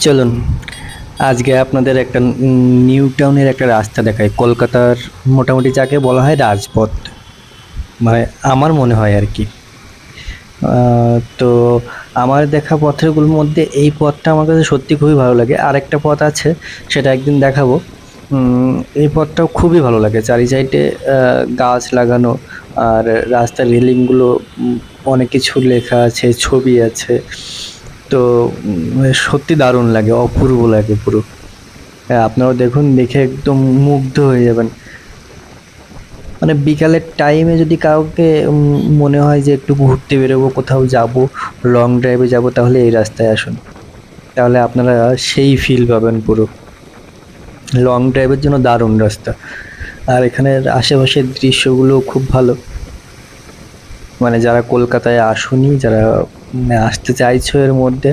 চলুন আজকে আপনাদের একটা নিউ টাউনের একটা রাস্তা দেখাই। কলকাতার মোটামুটি যাকে বলা হয় রাজপথ, মানে আমার মনে হয় আর কি। তো আমার দেখা পথেরগুলোর মধ্যে এই পথটা আমার কাছে সত্যি খুবই ভালো লাগে। আরেকটা পথ আছে, সেটা একদিন দেখাবো। এই পথটাও খুবই ভালো লাগে, চারি সাইডে গাছ লাগানো, আর রাস্তার রেলিংগুলো অনেক কিছু লেখা আছে, ছবি আছে। তো সত্যি দারুণ লাগে, অপূর্ব লাগে পুরো। হ্যাঁ, আপনারাও দেখুন, দেখে একদম মুগ্ধ হয়ে যাবেন। মানে বিকালের টাইমে যদি কাউকে মনে হয় যে একটু ঘুরতে বেরোবো, কোথাও যাব, লং ড্রাইভে যাব, তাহলে এই রাস্তায় আসুন। তাহলে আপনারা সেই ফিল পাবেন পুরো। লং ড্রাইভের জন্য দারুণ রাস্তা। আর এখানের আশেপাশের দৃশ্যগুলো খুব ভালো। মানে যারা কলকাতায় আসোনি, যারা আসতে চাইছো এর মধ্যে,